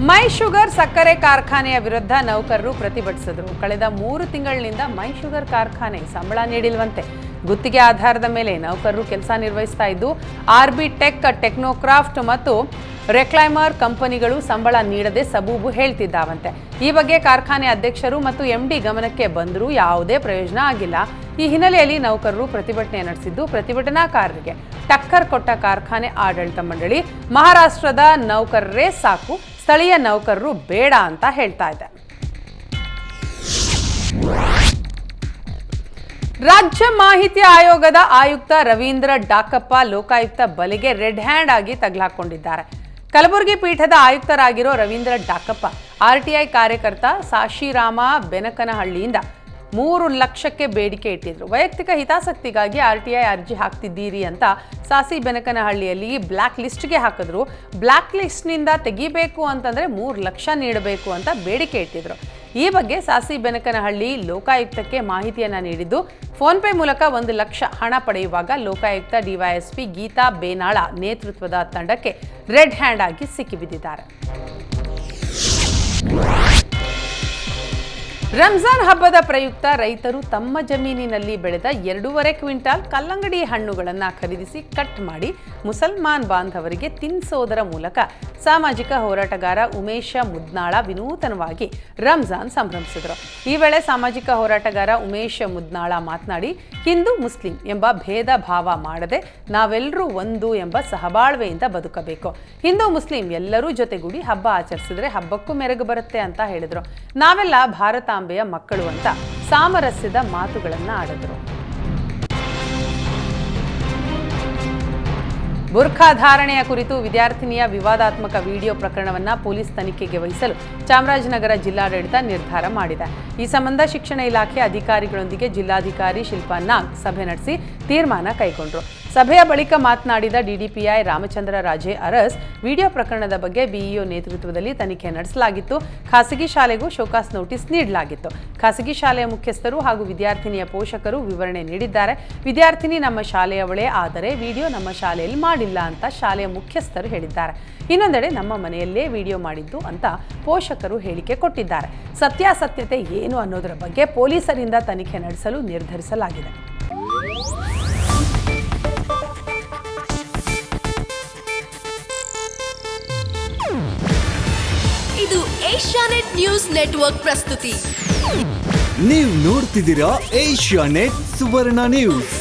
ಮೈ sugar ಸಕ್ಕರೆ ಕಾರ್ಖಾನೆಯ ವಿರುದ್ಧ ನೌಕರರು ಪ್ರತಿಭಟಿಸಿದರು. ಕಳೆದ 3 ತಿಂಗಳಿನಿಂದ ಮೈ ಶುಗರ್ ಕಾರ್ಖಾನೆ ಸಂಬಳ ನೀಡಿಲ್ವಂತೆ. ಗುತ್ತಿಗೆ ಆಧಾರದ ಮೇಲೆ ನೌಕರರು ಕೆಲಸ ನಿರ್ವಹಿಸ್ತಾ ಇದ್ದು ಆರ್ಬಿ ಟೆಕ್, ಟೆಕ್ನೋಕ್ರಾಫ್ಟ್ ಮತ್ತು ರೆಕ್ಲೈಮರ್ ಕಂಪನಿಗಳು ಸಂಬಳ ನೀಡದೆ ಸಬೂಬು ಹೇಳ್ತಿದ್ದಾವಂತೆ. ಈ ಬಗ್ಗೆ ಕಾರ್ಖಾನೆ ಅಧ್ಯಕ್ಷರು ಮತ್ತು ಎಂಡಿ ಗಮನಕ್ಕೆ ಬಂದರೂ ಯಾವುದೇ ಪ್ರಯೋಜನ ಆಗಿಲ್ಲ. ಈ ಹಿನ್ನೆಲೆಯಲ್ಲಿ ನೌಕರರು ಪ್ರತಿಭಟನೆ ನಡೆಸಿದ್ದು, ಪ್ರತಿಭಟನಾಕಾರರಿಗೆ ಟಕ್ಕರ್ ಕೊಟ್ಟ ಕಾರ್ಖಾನೆ ಆಡಳಿತ ಮಂಡಳಿ ಮಹಾರಾಷ್ಟ್ರದ ನೌಕರರೇ ಸಾಕು, ಸ್ಥಳೀಯ ನೌಕರರು ಬೇಡ ಅಂತ ಹೇಳ್ತಾ ಇದೆ. ರಾಜ್ಯ ಮಾಹಿತಿ ಆಯೋಗದ ಆಯುಕ್ತ ರವೀಂದ್ರ ಡಾಕಪ್ಪ ಲೋಕಾಯುಕ್ತ ಬಲೆಗೆ ರೆಡ್ ಹ್ಯಾಂಡ್ ಆಗಿ ತಗಲಾಕೊಂಡಿದ್ದಾರೆ. ಕಲಬುರಗಿ ಪೀಠದ ಆಯುಕ್ತರಾಗಿರೋ ರವೀಂದ್ರ ಡಾಕಪ್ಪ ಆರ್ಟಿಐ ಕಾರ್ಯಕರ್ತ ಸಾಶಿರಾಮ ಬೆನಕನಹಳ್ಳಿಯಿಂದ 3 ಲಕ್ಷಕ್ಕೆ ಬೇಡಿಕೆ ಇಟ್ಟಿದ್ರು. ವೈಯಕ್ತಿಕ ಹಿತಾಸಕ್ತಿಗಾಗಿ ಆರ್ಟಿಐ ಅರ್ಜಿ ಹಾಕ್ತಿದ್ದೀರಿ ಅಂತ ಸಾಸಿ ಬೆನಕನಹಳ್ಳಿಯಲ್ಲಿ ಬ್ಲ್ಯಾಕ್ ಲಿಸ್ಟ್ಗೆ ಹಾಕಿದ್ರು. ಬ್ಲ್ಯಾಕ್ ಲಿಸ್ಟ್ನಿಂದ ತೆಗಿಬೇಕು ಅಂತಂದ್ರೆ 3 ಲಕ್ಷ ನೀಡಬೇಕು ಅಂತ ಬೇಡಿಕೆ ಇಟ್ಟಿದ್ರು. ಈ ಬಗ್ಗೆ ಸಾಸಿ ಬೆನಕನಹಳ್ಳಿ ಲೋಕಾಯುಕ್ತಕ್ಕೆ ಮಾಹಿತಿಯನ್ನ ನೀಡಿದ್ದು, ಫೋನ್ ಪೇ ಮೂಲಕ 1 ಲಕ್ಷ ಹಣ ಪಡೆಯುವಾಗ ಲೋಕಾಯುಕ್ತ ಡಿವೈಎಸ್ಪಿ ಗೀತಾ ಬೇನಾಳ ನೇತೃತ್ವದ ತಂಡಕ್ಕೆ ರೆಡ್ ಹ್ಯಾಂಡ್ ಆಗಿ ಸಿಕ್ಕಿಬಿದ್ದಿದ್ದಾರೆ. ರಂಜಾನ್ ಹಬ್ಬದ ಪ್ರಯುಕ್ತ ರೈತರು ತಮ್ಮ ಜಮೀನಿನಲ್ಲಿ ಬೆಳೆದ 2.5 ಕ್ವಿಂಟಾಲ್ ಕಲ್ಲಂಗಡಿ ಹಣ್ಣುಗಳನ್ನು ಖರೀದಿಸಿ ಕಟ್ ಮಾಡಿ ಮುಸಲ್ಮಾನ್ ಬಾಂಧವರಿಗೆ ತಿನ್ನಿಸೋದರ ಮೂಲಕ ಸಾಮಾಜಿಕ ಹೋರಾಟಗಾರ ಉಮೇಶ ಮುದ್ನಾಳ ವಿನೂತನವಾಗಿ ರಂಜಾನ್ ಸಂಭ್ರಮಿಸಿದರು. ಈ ವೇಳೆ ಸಾಮಾಜಿಕ ಹೋರಾಟಗಾರ ಉಮೇಶ ಮುದ್ನಾಳ ಮಾತನಾಡಿ, ಹಿಂದೂ ಮುಸ್ಲಿಂ ಎಂಬ ಭೇದ ಭಾವ ಮಾಡದೆ ನಾವೆಲ್ಲರೂ ಒಂದು ಎಂಬ ಸಹಬಾಳ್ವೆಯಿಂದ ಬದುಕಬೇಕು. ಹಿಂದೂ ಮುಸ್ಲಿಂ ಎಲ್ಲರೂ ಜೊತೆಗೂಡಿ ಹಬ್ಬ ಆಚರಿಸಿದ್ರೆ ಹಬ್ಬಕ್ಕೂ ಮೆರುಗು ಬರುತ್ತೆ ಅಂತ ಹೇಳಿದರು. ನಾವೆಲ್ಲ ಭಾರತಾಂಬೆಯ ಮಕ್ಕಳು ಅಂತ ಸಾಮರಸ್ಯದ ಮಾತುಗಳನ್ನು ಆಡಿದರು. ಬುರ್ಖಾ ಧಾರಣೆಯ ಕುರಿತು ವಿದ್ಯಾರ್ಥಿನಿಯ ವಿವಾದಾತ್ಮಕ ವಿಡಿಯೋ ಪ್ರಕರಣವನ್ನು ಪೊಲೀಸ್ ತನಿಖೆಗೆ ವಹಿಸಲು ಚಾಮರಾಜನಗರ ಜಿಲ್ಲಾಡಳಿತ ನಿರ್ಧಾರ ಮಾಡಿದೆ. ಈ ಸಂಬಂಧ ಶಿಕ್ಷಣ ಇಲಾಖೆ ಅಧಿಕಾರಿಗಳೊಂದಿಗೆ ಜಿಲ್ಲಾಧಿಕಾರಿ ಶಿಲ್ಪಾ ನಾಗ್ ಸಭೆ ನಡೆಸಿ ತೀರ್ಮಾನ ಕೈಗೊಂಡರು. ಸಭೆಯ ಬಳಿಕ ಮಾತನಾಡಿದ ಡಿಡಿಪಿಐ ರಾಮಚಂದ್ರ ರಾಜೇ ಅರಸ್, ವಿಡಿಯೋ ಪ್ರಕರಣದ ಬಗ್ಗೆ ಬಿಇಒ ನೇತೃತ್ವದಲ್ಲಿ ತನಿಖೆ ನಡೆಸಲಾಗಿತ್ತು. ಖಾಸಗಿ ಶಾಲೆಗೂ ಶೋಕಾಸ್ ನೋಟಿಸ್ ನೀಡಲಾಗಿತ್ತು. ಖಾಸಗಿ ಶಾಲೆಯ ಮುಖ್ಯಸ್ಥರು ಹಾಗೂ ವಿದ್ಯಾರ್ಥಿನಿಯ ಪೋಷಕರು ವಿವರಣೆ ನೀಡಿದ್ದಾರೆ. ವಿದ್ಯಾರ್ಥಿನಿ ನಮ್ಮ ಶಾಲೆಯವಳೇ, ಆದರೆ ವಿಡಿಯೋ ನಮ್ಮ ಶಾಲೆಯಲ್ಲಿ ಮಾಡಿಲ್ಲ ಅಂತ ಶಾಲೆಯ ಮುಖ್ಯಸ್ಥರು ಹೇಳಿದ್ದಾರೆ. ಇನ್ನೊಂದೆಡೆ ನಮ್ಮ ಮನೆಯಲ್ಲೇ ವಿಡಿಯೋ ಮಾಡಿದ್ದು ಅಂತ ಪೋಷಕರು ಹೇಳಿಕೆ ಕೊಟ್ಟಿದ್ದಾರೆ. ಸತ್ಯಾಸತ್ಯತೆ ಏನು ಅನ್ನೋದರ ಬಗ್ಗೆ ಪೊಲೀಸರಿಂದ ತನಿಖೆ ನಡೆಸಲು ನಿರ್ಧರಿಸಲಾಗಿದೆ. ಇದು ಏಷ್ಯಾನೆಟ್ ನ್ಯೂಸ್ ನೆಟ್ವರ್ಕ್ ಪ್ರಸ್ತುತಿ. ನೀವು ನೋಡ್ತಿದ್ದೀರಾ ಏಷ್ಯಾನೆಟ್ ಸುವರ್ಣ ನ್ಯೂಸ್.